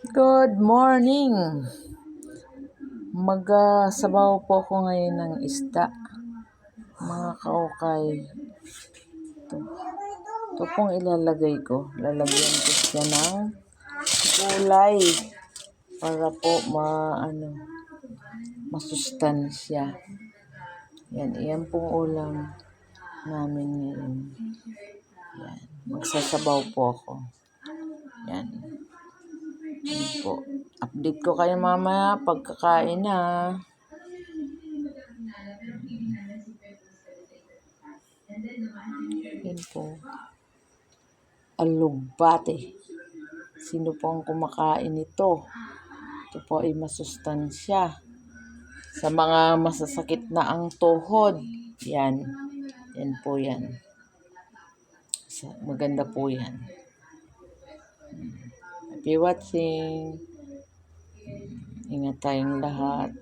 Good morning! Magsabaw po ako ngayon ng isda, mga kaukay. Ito pong ilalagay ko. Lalagyan ko siya ng gulay para po masustansya. Yan pong ulam namin ngayon. Yan. Magsasabaw po ako. Yan. Yan po. Update ko kayo mamaya pagkakain na. Yan po. Alugbate. Sino po ang kumakain nito? Ito po ay masustansya. Sa mga masasakit na ang tuhod. Yan. Yan po yan. Maganda po yan. Happy watching. Ingat tayong lahat.